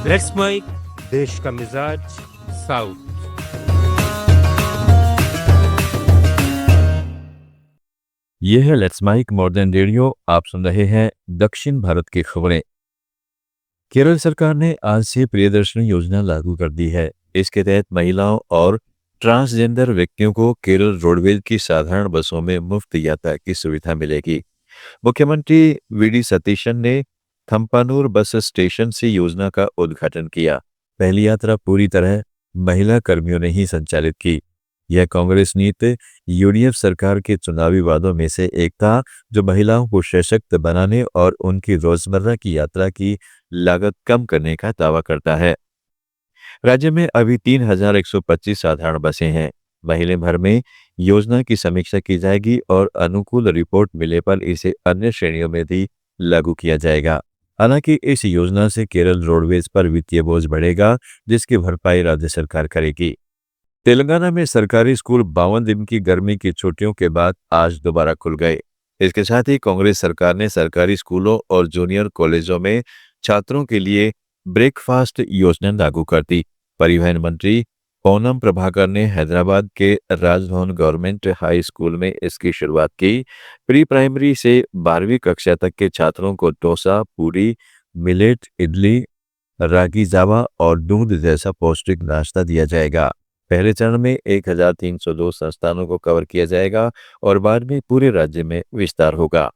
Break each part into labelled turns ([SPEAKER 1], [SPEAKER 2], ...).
[SPEAKER 1] Let's mic, देश का मिजाज, साउथ।
[SPEAKER 2] ये है लेट्स माइक मॉडर्न रेडियो। आप सुन रहे हैं दक्षिण भारत की खबरें। केरल सरकार ने आज से प्रियदर्शनी योजना लागू कर दी है। इसके तहत महिलाओं और ट्रांसजेंडर व्यक्तियों को केरल रोडवेज की साधारण बसों में मुफ्त यात्रा की सुविधा मिलेगी। मुख्यमंत्री वीडी सतीशन ने थम्पानूर बस स्टेशन से योजना का उद्घाटन किया। पहली यात्रा पूरी तरह महिला कर्मियों ने ही संचालित की। यह कांग्रेस नीति यूडीएफ सरकार के चुनावी वादों में से एक था, जो महिलाओं को सशक्त बनाने और उनकी रोजमर्रा की यात्रा की लागत कम करने का दावा करता है। राज्य में अभी 3,125 साधारण बसें हैं। महीने भर में योजना की समीक्षा की जाएगी और अनुकूल रिपोर्ट मिले पर इसे अन्य श्रेणियों में भी लागू किया जाएगा। हालांकि इस योजना से केरल रोडवेज पर वित्तीय बोझ बढ़ेगा, जिसकी भरपाई राज्य सरकार करेगी। तेलंगाना में सरकारी स्कूल 52 दिन की गर्मी की छुट्टियों के बाद आज दोबारा खुल गए। इसके साथ ही कांग्रेस सरकार ने सरकारी स्कूलों और जूनियर कॉलेजों में छात्रों के लिए ब्रेकफास्ट योजना लागू कर दी। परिवहन मंत्री पूनम प्रभाकर ने हैदराबाद के राजभवन गवर्नमेंट हाई स्कूल में इसकी शुरुआत की। प्री प्राइमरी से 12वीं कक्षा तक के छात्रों को डोसा, पूरी, मिलेट, इडली, रागी जावा और दूध जैसा पौष्टिक नाश्ता दिया जाएगा। पहले चरण में 1,302 संस्थानों को कवर किया जाएगा और बाद में पूरे राज्य में विस्तार होगा।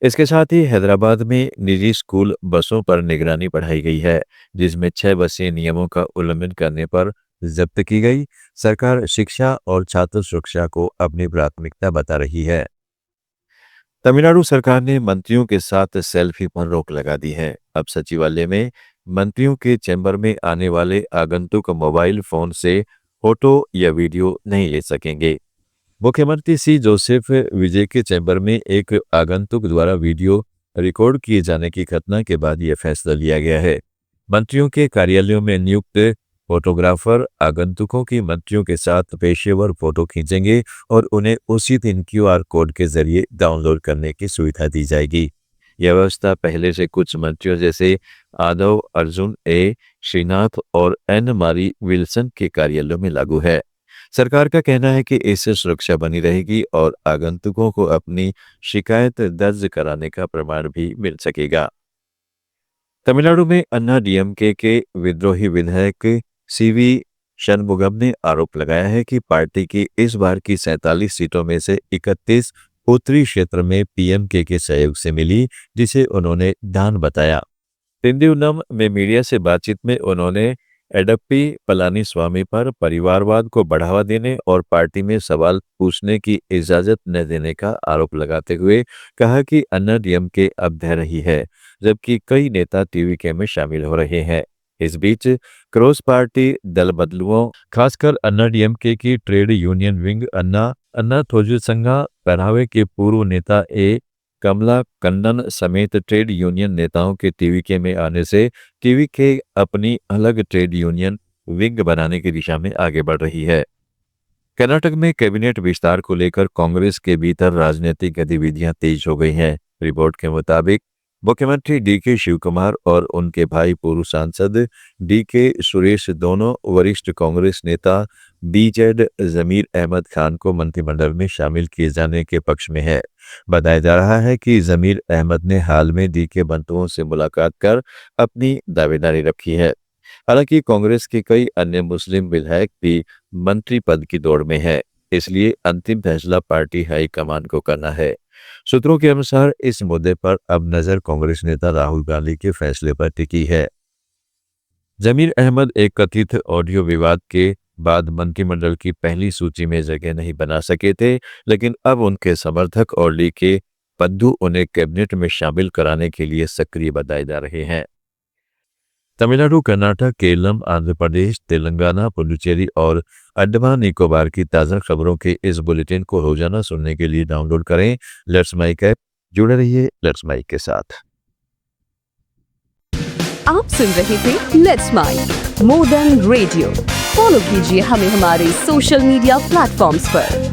[SPEAKER 2] इसके साथ ही हैदराबाद में निजी स्कूल बसों पर निगरानी बढ़ाई गई है, जिसमें 6 बसें नियमों का उल्लंघन करने पर जब्त की गई। सरकार शिक्षा और छात्र सुरक्षा को अपनी प्राथमिकता बता रही है। तमिलनाडु सरकार ने मंत्रियों के साथ सेल्फी पर रोक लगा दी है। अब सचिवालय में मंत्रियों के चैम्बर में आने वाले आगंतुक मोबाइल फोन से फोटो या वीडियो नहीं ले सकेंगे। मुख्यमंत्री सी जोसेफ विजय के चैम्बर में एक आगंतुक द्वारा वीडियो रिकॉर्ड किए जाने की घटना के बाद यह फैसला लिया गया है। मंत्रियों के कार्यालयों में नियुक्त फोटोग्राफर आगंतुकों की मंत्रियों के साथ पेशेवर फोटो खींचेंगे और उन्हें उसी दिन क्यूआर कोड के जरिए डाउनलोड करने की सुविधा दी जाएगी। यह व्यवस्था पहले से कुछ मंत्रियों जैसे आदव अर्जुन ए, श्रीनाथ और एन मारी विल्सन के कार्यालयों में लागू है। सरकार का कहना है कि इससे सुरक्षा बनी रहेगी और आगंतुकों को अपनी शिकायत दर्ज कराने का प्रमाण भी मिल सकेगा। तमिलनाडु में अन्ना डीएमके के विद्रोही विधायक सीवी शनमुगम ने आरोप लगाया है कि पार्टी की इस बार की 47 सीटों में से 31 उत्तरी क्षेत्र में पीएमके के सहयोग से मिली, जिसे उन्होंने दान बताया। तिरुवनंतपुरम में मीडिया से बातचीत में उन्होंने एडप्पी पलानीस्वामी पर परिवारवाद को बढ़ावा देने और पार्टी में सवाल पूछने की इजाजत न देने का आरोप लगाते हुए कहा कि अन्ना डीएमके अब ढह रही है, जबकि कई नेता टीवीके में शामिल हो रहे हैं। इस बीच क्रॉस पार्टी दल बदलुओं, खासकर अन्ना डीएमके की ट्रेड यूनियन विंग अन्ना थोजु संघा पहनावे के पूर्व नेता ए कमला कन्नन समेत ट्रेड यूनियन नेताओं के टीवीके में आने से टीवीके अपनी अलग ट्रेड यूनियन विंग बनाने की दिशा में आगे बढ़ रही है। कर्नाटक में कैबिनेट विस्तार को लेकर कांग्रेस के भीतर राजनीतिक गतिविधियां तेज हो गई हैं। रिपोर्ट के मुताबिक मुख्यमंत्री डीके शिवकुमार और उनके भाई पूर्व सांसद डीके सुरेश दोनों वरिष्ठ कांग्रेस नेता बीजेड जमीर अहमद खान को मंत्रिमंडल में शामिल किए जाने के पक्ष में है। बताया जा रहा है कि जमीर अहमद ने हाल में डीके बंधुओं से मुलाकात कर अपनी दावेदारी रखी है। हालांकि कांग्रेस के कई अन्य मुस्लिम विधायक भी मंत्री पद की दौड़ में है, इसलिए अंतिम फैसला पार्टी हाईकमान को करना है। सूत्रों के अनुसार इस मुद्दे पर अब नजर कांग्रेस नेता राहुल गांधी के फैसले पर टिकी है। जमीर अहमद एक कथित ऑडियो विवाद के बाद मंत्रिमंडल की पहली सूची में जगह नहीं बना सके थे, लेकिन अब उनके समर्थक और ली के पद्दू उन्हें कैबिनेट में शामिल कराने के लिए सक्रिय बताए जा रहे हैं। तमिलनाडु, कर्नाटक, केरल, आंध्र प्रदेश, तेलंगाना, पुडुचेरी और अंडमान निकोबार की ताज़ा खबरों के इस बुलेटिन को रोजाना सुनने के लिए डाउनलोड करें लेट्स माइक ऐप। जुड़े रहिए लेट्स माइक के साथ।
[SPEAKER 3] आप सुन रहे थे let's mike modern radio. Follow कीजिए हमें हमारे सोशल मीडिया प्लेटफॉर्म्स पर।